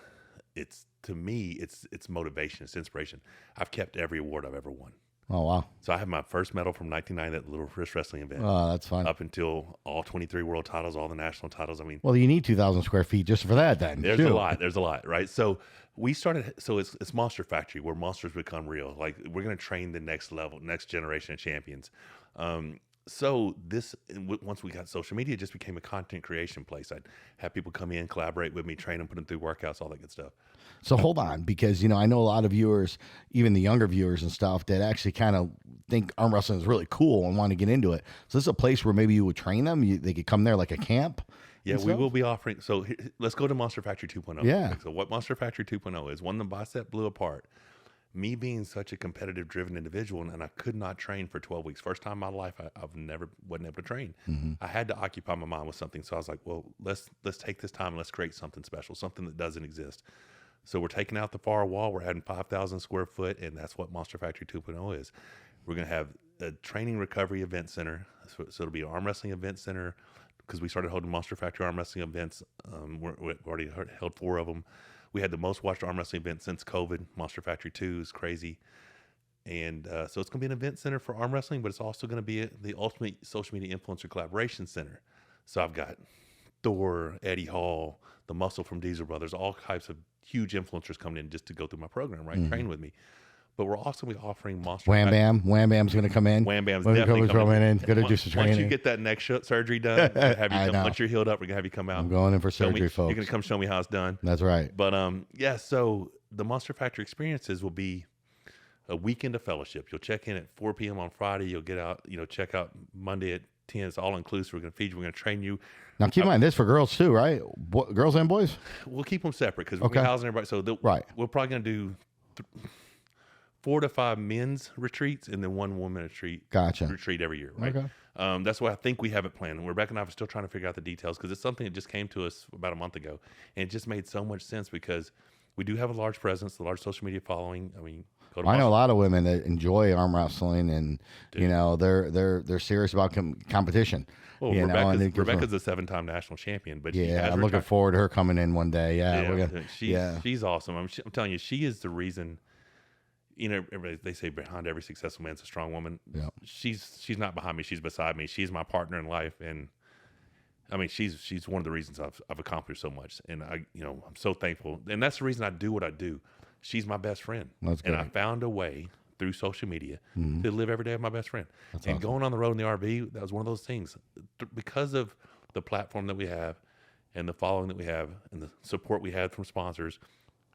to me, it's motivation, it's inspiration. I've kept every award I've ever won. Oh, wow. So I have my first medal from 1990 at the Little Wrist Wrestling event. Oh, that's fun. Up until all 23 world titles, all the national titles. I mean, well, you need 2,000 square feet just for that then. There's a lot, right? So we started, it's Monster Factory, where monsters become real. Like, we're going to train the next level, next generation of champions. So once we got social media, it just became a content creation place. I'd have people come in, collaborate with me, train them, put them through workouts, all that good stuff. So hold on, because I know a lot of viewers, even the younger viewers and stuff, that actually kind of think arm wrestling is really cool and want to get into it. So this is a place where maybe you would train them. They could come there like a camp. Yeah, we will be offering. So let's go to Monster Factory 2.0. Yeah. So what Monster Factory 2.0 is, when the bicep blew apart, me being such a competitive driven individual, and I could not train for 12 weeks. First time in my life, I've never wasn't able to train. Mm-hmm. I had to occupy my mind with something. So I was like, well, let's take this time and let's create something special, something that doesn't exist. So we're taking out the far wall. We're adding 5,000 square foot, and that's what Monster Factory 2.0 is. We're going to have a training recovery event center. So it'll be an arm wrestling event center, because we started holding Monster Factory arm wrestling events. We've already held 4 of them. We had the most watched arm wrestling event since COVID. Monster Factory 2 is crazy. And so it's going to be an event center for arm wrestling, but it's also going to be the ultimate social media influencer collaboration center. So I've got Thor, Eddie Hall, the Muscle from Diesel Brothers, all types of huge influencers coming in just to go through my program, right? Train with me. But we're also going to be offering Monster Wham Bam. Wham Bam's going to come in. Wham Bam's definitely coming in. Going to do some training. Once you get that neck surgery done, once you're healed up, we're going to have you come out. I'm going in for surgery, folks. You're going to come show me how it's done. That's right. But yeah, so the Monster Factory experiences will be a weekend of fellowship. You'll check in at 4 p.m. on Friday. You'll get out, check out Monday at 10. It's all inclusive. We're going to feed you. We're going to train you. Now, keep in mind, this for girls too, right? Girls and boys? We'll keep them separate because we're housing everybody. So we're probably going to do 4 to 5 men's retreats and then 1 woman retreat. Gotcha. Retreat every year, right? Okay. That's what I think we have it planned. And Rebecca and I are still trying to figure out the details, because it's something that just came to us about a month ago, and it just made so much sense because we do have a large presence, a large social media following. I mean, I know a lot of women that enjoy arm wrestling, and they're serious about competition. Well, Rebecca's a 7-time national champion, but I'm looking forward to her coming in one day. She's awesome. I'm telling you, she is the reason. They say behind every successful man's a strong woman. Yeah. She's not behind me. She's beside me. She's my partner in life, and I mean, she's one of the reasons I've accomplished so much, and I'm so thankful. And that's the reason I do what I do. She's my best friend, and I found a way through social media to live every day with my best friend. That's awesome. Going on the road in the RV, that was one of those things. Because of the platform that we have, and the following that we have, and the support we had from sponsors,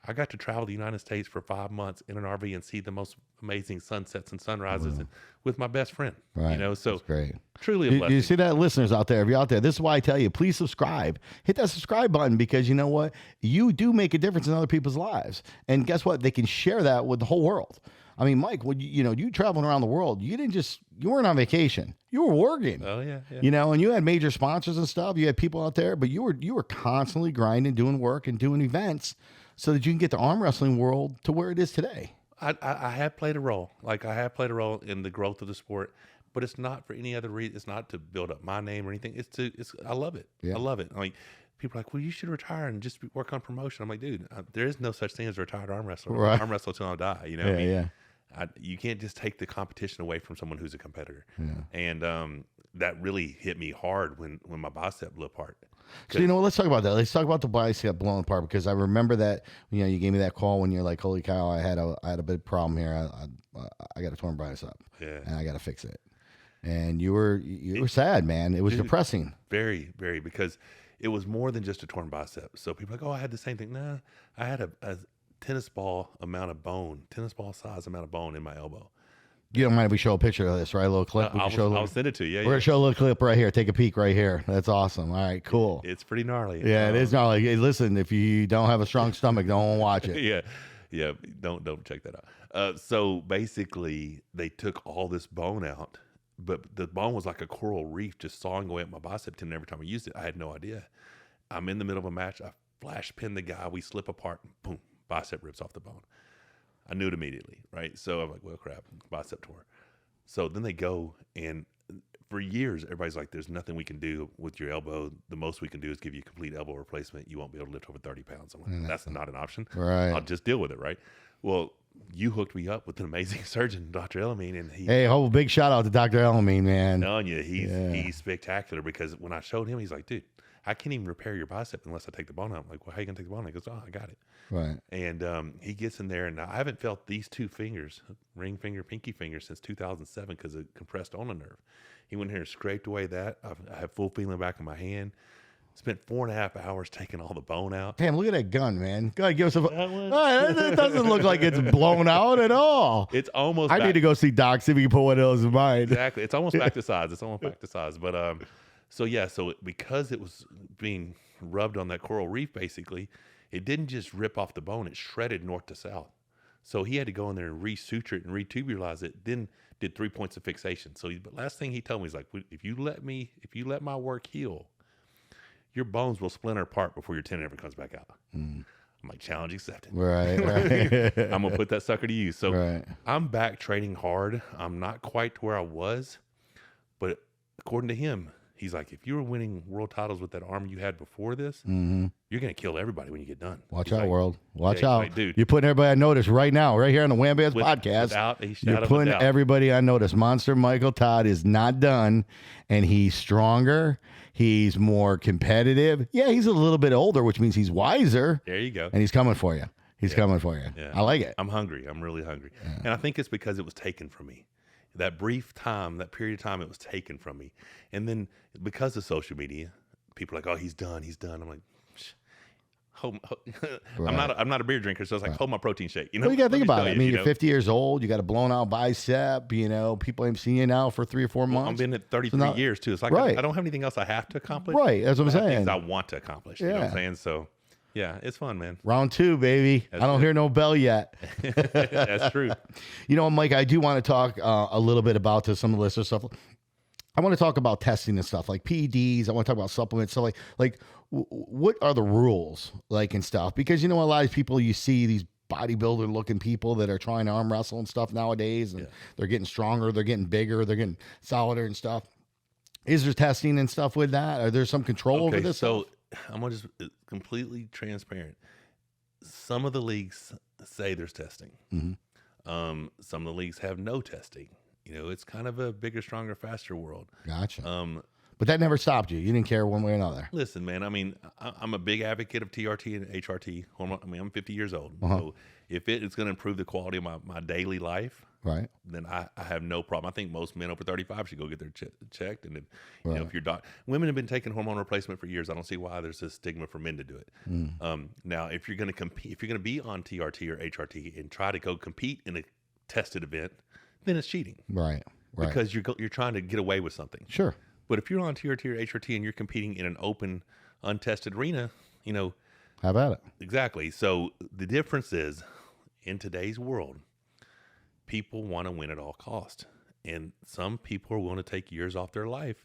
I got to travel the United States for 5 months in an RV and see the most amazing sunsets and sunrises with my best friend. Right. So that's great. Truly a blessing. You see that, listeners out there? If you're out there, this is why I tell you, please subscribe. Hit that subscribe button, because you know what? You do make a difference in other people's lives. And guess what? They can share that with the whole world. I mean, Mike, when you traveling around the world, you weren't on vacation. You were working. Oh yeah. And you had major sponsors and stuff. You had people out there, but you were constantly grinding, doing work and doing events. so that you can get the arm wrestling world to where it is today. I have played a role. Like, I have played a role in the growth of the sport, but it's not for any other reason. It's not to build up my name or anything. I love it. Yeah. I love it. Like, people are like, well, you should retire and just work on promotion. I'm like, dude, there is no such thing as a retired arm wrestler. Right. Arm wrestle till I die. You know what I mean? You can't just take the competition away from someone who's a competitor. Yeah. And that really hit me hard when my bicep blew apart. So, you know what, let's talk about that. Let's talk about the bicep blowing apart, because I remember that, you gave me that call when you're like, holy cow, I had a big problem here. I got a torn bicep. Yeah. And I got to fix it. And you were sad, man. It was depressing. Very, very, because it was more than just a torn bicep. So people are like, oh, I had the same thing. Nah, I had a tennis ball size amount of bone in my elbow. You don't mind if we show a picture of this, right? A little clip. I'll send it to you. Yeah, we're gonna show a little clip right here. Take a peek right here. That's awesome. All right, cool. It's pretty gnarly. Yeah, it is gnarly. Hey, listen, if you don't have a strong stomach, don't watch it. yeah. Don't check that out. So basically, they took all this bone out, but the bone was like a coral reef, just sawing away at my bicep tendon every time I used it. I had no idea. I'm in the middle of a match. I flash pin the guy. We slip apart. Boom, bicep rips off the bone. I knew it immediately, right? So I'm like, well, crap, bicep tore. So then they go, and for years, everybody's like, there's nothing we can do with your elbow. The most we can do is give you a complete elbow replacement. You won't be able to lift over 30 pounds. I'm like, that's not an option. Right. I'll just deal with it, right? Well, you hooked me up with an amazing surgeon, Dr. Elamine, and hey, big shout out to Dr. Elamine, man. I'm telling you, he's spectacular, because when I showed him, he's like, dude, I can't even repair your bicep unless I take the bone out. I'm like, well, how you gonna take the bone out? He goes, oh, I got it. Right. And he gets in there, and I haven't felt these two fingers, ring finger, pinky finger, since 2007 because of compressed ulnar nerve. He went here and scraped away that. I have full feeling back in my hand. Spent 4.5 hours taking all the bone out. Damn, look at that gun, man. Go ahead, give us a. That doesn't look like it's blown out at all. It's almost. I need to go see Doc, see if we can put one of those in mine. Exactly. It's almost back to size. But so because it was being rubbed on that coral reef, basically, it didn't just rip off the bone; it shredded north to south. So he had to go in there and re-suture it and retubulize it. Then did 3 points of fixation. So, but last thing he told me is like, if you let my work heal, your bones will splinter apart before your tendon ever comes back out. I'm like, challenge accepted. Right. I'm going to put that sucker to use. So I'm back training hard. I'm not quite to where I was, but according to him, he's like, if you were winning world titles with that arm you had before this, you're going to kill everybody when you get done. Watch out, world. Watch yeah, out. like, dude. You're putting everybody on notice right now, right here on the Wham Bands podcast. You're putting everybody on notice. Monster Michael Todd is not done, and he's stronger. He's more competitive. Yeah, he's a little bit older, which means he's wiser. There you go. And he's coming for you. He's coming for you. Yeah. I like it. I'm hungry. I'm really hungry. Yeah. And I think it's because it was taken from me. That brief time, that period of time, it was taken from me. And then because of social media, people are like, oh, he's done. I'm like, I'm not a beer drinker, so it's like, hold my protein shake. You know, well, you got to think about it. I mean, you're 50 years old. You got a blown out bicep. You know, people ain't seen you now for 3 or 4 months. I've been at 33 years too. It's like I don't have anything else I have to accomplish. Right, that's what I'm saying. Things I want to accomplish. You know what I'm saying? So, yeah, it's fun, man. Round 2, baby. I don't hear no bell yet. That's true. You know, Mike, I do want to talk a little bit about some of the listener stuff. I want to talk about testing and stuff like PEDs. I want to talk about supplements. So like what are the rules and stuff? Because, you know, a lot of people, you see these bodybuilder looking people that are trying to arm wrestle and stuff nowadays, and they're getting stronger, they're getting bigger, they're getting solider and stuff. Is there testing and stuff with that? Are there some control over this? So I'm going to just completely transparent. Some of the leagues say there's testing. Some of the leagues have no testing. You know, it's kind of a bigger, stronger, faster world. Gotcha. But that never stopped you. You didn't care one way or another. Listen, man, I mean, I'm a big advocate of TRT and HRT. I mean, I'm 50 years old. So if it is going to improve the quality of my daily life, right, then I have no problem. I think most men over 35 should go get their checked. And if, you know, if you're women have been taking hormone replacement for years. I don't see why there's this stigma for men to do it. Now, if you're going to compete, if you're going to be on TRT or HRT and try to go compete in a tested event, then it's cheating. Right. Because you're trying to get away with something. Sure. But if you're on TRT or HRT and you're competing in an open, untested arena, you know. How about it? Exactly. So the difference is, in today's world, people want to win at all cost. And some people are willing to take years off their life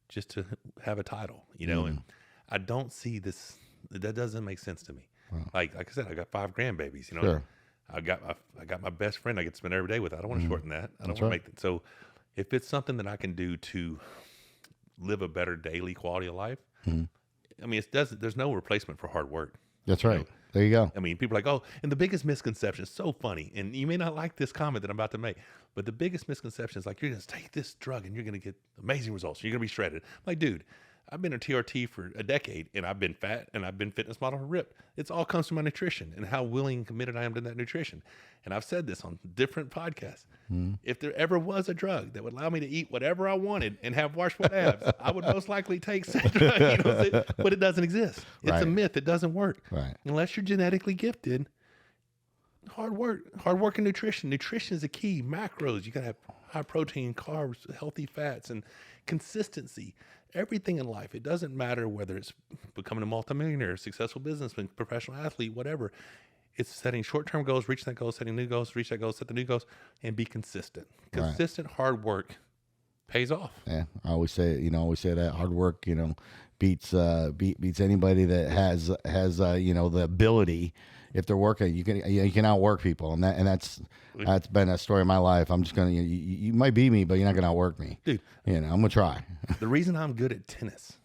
just to have a title, you know. And I don't see this. That doesn't make sense to me. Like I said, I got 5 grandbabies. You know, Sure. I got my best friend I get to spend every day with. I don't want to shorten that. I don't want to right. make that. So if it's something that I can do to live a better daily quality of life, I mean, there's no replacement for hard work. That's right. There you go. I mean, people are like, oh, and the biggest misconception is so funny. And you may not like this comment that I'm about to make, but the biggest misconception is like, you're going to take this drug and you're going to get amazing results. You're going to be shredded. I'm like, dude, I've been a TRT for a decade and I've been fat and I've been fitness model and ripped. It's all comes from my nutrition and how willing and committed I am to that nutrition. And I've said this on different podcasts. If there ever was a drug that would allow me to eat whatever I wanted and have washboard abs, I would most likely take said drug. You know what I'm saying? But it doesn't exist. It's Right. a myth. It doesn't work. Right. Unless you're genetically gifted. Hard work and nutrition. Nutrition is the key. Macros. You got to have high protein, carbs, healthy fats, and consistency. Everything in life. It doesn't matter whether it's becoming a multimillionaire, successful businessman, professional athlete, whatever. It's setting short-term goals, reaching that goal, setting new goals, reach that goal, set the new goals, and be consistent. Consistent hard work pays off. Yeah, I always say that hard work, beats anybody that has the ability. If they're working, you can outwork people, and that's been a story of my life. I'm just gonna you might beat me, but you're not gonna outwork me, dude. I'm gonna try. The reason I'm good at tennis.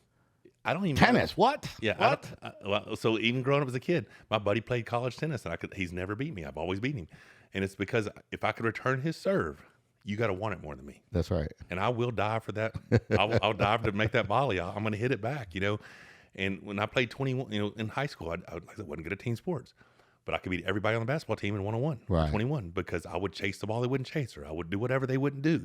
I don't even tennis. What? Yeah. What? So even growing up as a kid, my buddy played college tennis, and he's never beat me. I've always beaten him, and it's because if I could return his serve, you got to want it more than me. That's right. And I will dive for that. I'll dive to make that volley. I'm going to hit it back. And when I played 21, in high school, I wasn't good at team sports, but I could beat everybody on the basketball team in 1-on-1, Right. 21, because I would chase the ball they wouldn't chase, or I would do whatever they wouldn't do.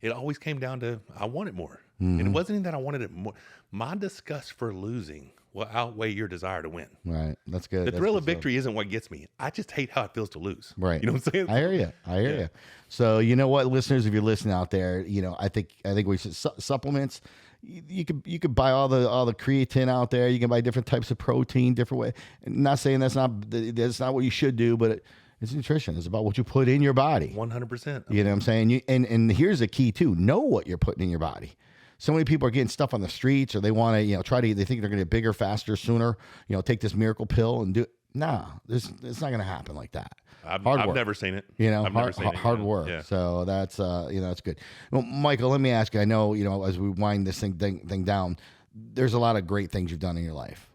It always came down to I wanted more. And it wasn't even that I wanted it more. My disgust for losing will outweigh your desire to win. Right. That's good. The That's thrill good of victory isn't what gets me. I just hate how it feels to lose. Right. You know what I'm saying? I hear you. So you know what, listeners, if you're listening out there, I think we should supplements. You could buy all the creatine out there. You can buy different types of protein, different way. Not saying that's not what you should do, but it's nutrition. It's about what you put in your body. 100%. You know what I'm saying? And here's the key too. Know what you're putting in your body. So many people are getting stuff on the streets, or they want to, they think they're going to get bigger, faster, sooner. Take this miracle pill and do it. Nah, it's not going to happen like that. I've work. never seen it. I've never seen it. Hard work. Yeah. So that's that's good. Well, Michael, let me ask you. I know as we wind this thing down, there's a lot of great things you've done in your life.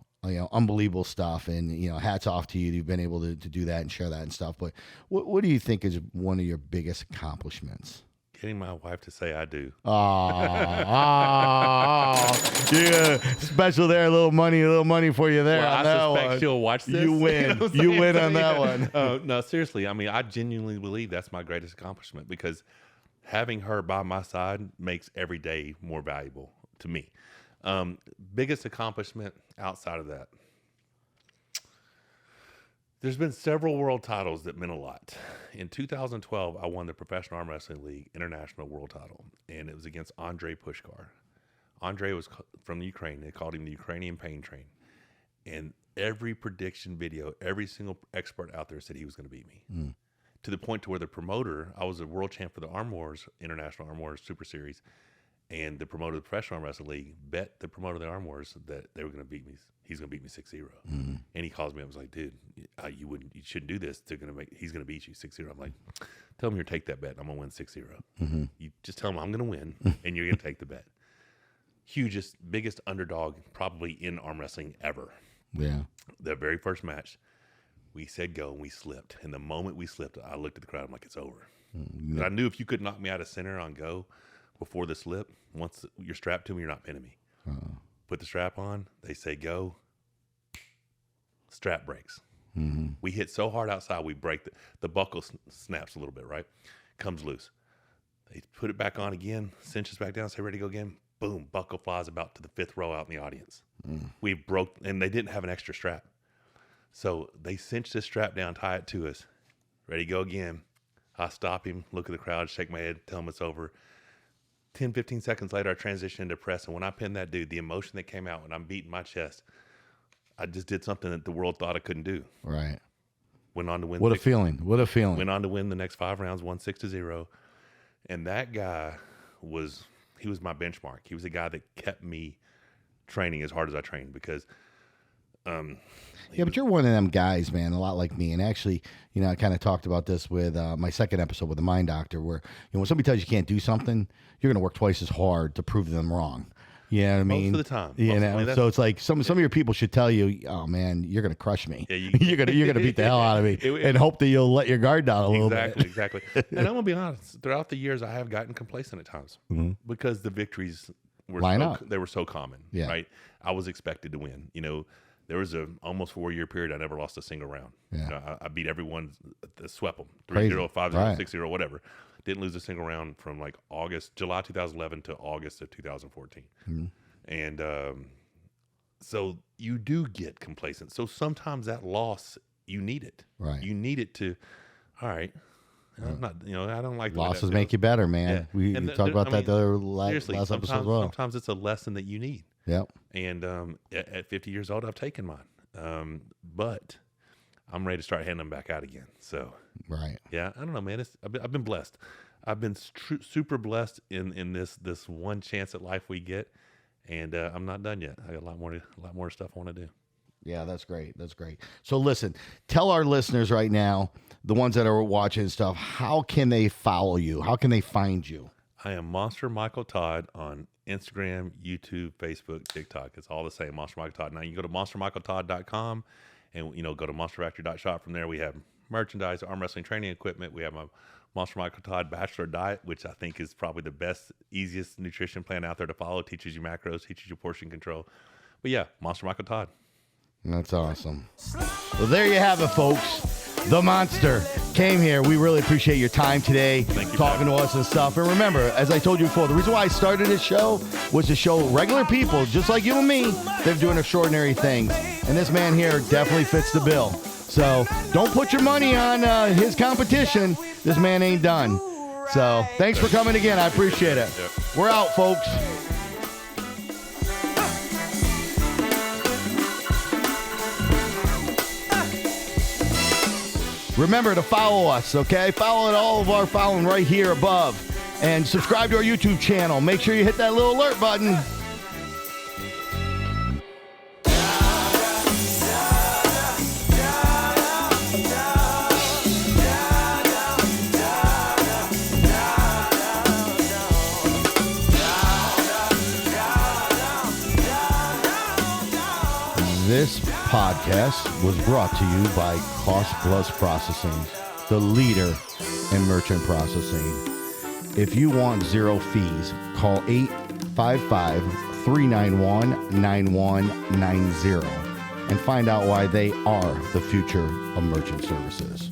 Unbelievable stuff, and hats off to you. You've been able to do that and share that and stuff. But what do you think is one of your biggest accomplishments? Getting my wife to say I do. Yeah, special there. A little money for you there. Well, on I that suspect one. she'll watch this. You win. You win on that one. No, seriously. I mean, I genuinely believe that's my greatest accomplishment, because having her by my side makes every day more valuable to me. Biggest accomplishment outside of that. There's been several world titles that meant a lot. In 2012, I won the Professional Arm Wrestling League International World Title, and it was against Andrei Pushkar. Andrei was from Ukraine. They called him the Ukrainian Pain Train. And every prediction video, every single expert out there said he was going to beat me. To the point to where the promoter, I was a world champ for the Arm Wars, International Arm Wars Super Series, and the promoter of the Professional Arm Wrestling League bet the promoter of the Arm Wars that they were going to beat me. He's going to beat me 6-0. And he calls me up and was like, dude, you shouldn't do this. He's going to beat you 6-0. I'm like, tell him you're take that bet. I'm going to win 6-0. You just tell him I'm going to win and you're going to take the bet. Hugest, biggest underdog probably in arm wrestling ever. Yeah. The very first match, we said go and we slipped. And the moment we slipped, I looked at the crowd. I'm like, it's over. And I knew if you could knock me out of center on go before the slip, once you're strapped to me, you're not pinning me. Put the strap on. They say go. Strap breaks. We hit so hard outside, we break the buckle snaps a little bit, right? Comes loose. They put it back on again, cinches back down, say ready to go again. Boom, buckle flies about to the 5th row out in the audience. We broke, and they didn't have an extra strap. So they cinched this strap down, tie it to us. Ready to go again. I stop him, look at the crowd, shake my head, tell him it's over. 10, 15 seconds later, I transitioned into press. And when I pinned that dude, the emotion that came out when I'm beating my chest, I just did something that the world thought I couldn't do. Right. Went on to win. What a feeling. Went on to win the next 5 rounds, won 6-0. And that guy was my benchmark. He was the guy that kept me training as hard as I trained, because Yeah, but you're one of them guys, man, a lot like me. And actually, I kind of talked about this with my second episode with the Mind Doctor, where when somebody tells you can't do something, you're going to work twice as hard to prove them wrong. You know what I mean? Most of the time. So it's like some of your people should tell you, "Oh man, you're going to crush me. Yeah, you're gonna beat the hell out of me," and hope that you'll let your guard down a little bit. Exactly. And I'm gonna be honest. Throughout the years, I have gotten complacent at times because the victories were they were so common. Yeah. Right. I was expected to win. There was a almost 4-year period I never lost a single round. Yeah. I beat everyone, swept them 3-0, Crazy. 5-0, Right. 6-0, whatever. Didn't lose a single round from like July 2011 to August of 2014. And so you do get complacent. So sometimes that loss, you need it. Right. You need it to, all right. I'm not, I don't like the way Losses that make you better, man. Yeah. We talked about that the other last sometimes, episode as well. Sometimes it's a lesson that you need. Yep. And at 50 years old, I've taken mine. But I'm ready to start handing them back out again. So, right. Yeah, I don't know, man. I've been blessed. I've been super blessed in this one chance at life we get. And I'm not done yet. I got a lot more stuff I want to do. Yeah, that's great. That's great. So listen, tell our listeners right now, the ones that are watching stuff, how can they follow you? How can they find you? I am Monster Michael Todd on Instagram, YouTube, Facebook, TikTok. It's all the same, Monster Michael Todd. Now you can go to monstermichaeltodd.com and go to monsterfactory.shop. From there we have merchandise, arm wrestling training equipment. We have my Monster Michael Todd Bachelor Diet, which I think is probably the best, easiest nutrition plan out there to follow. Teaches you macros, teaches you portion control. But yeah, Monster Michael Todd. That's awesome. Well, there you have it, folks. The Monster came here. We really appreciate your time today, talking to us and stuff. And remember, as I told you before, the reason why I started this show was to show regular people, just like you and me, they're doing extraordinary things. And this man here definitely fits the bill. So don't put your money on his competition. This man ain't done. So thanks for coming again. I appreciate it. Yep. We're out, folks. Remember to follow us, okay? Follow all of our following right here above. And subscribe to our YouTube channel. Make sure you hit that little alert button. This podcast was brought to you by Cost Plus Processing, the leader in merchant processing. If you want zero fees, call 855-391-9190 and find out why they are the future of merchant services.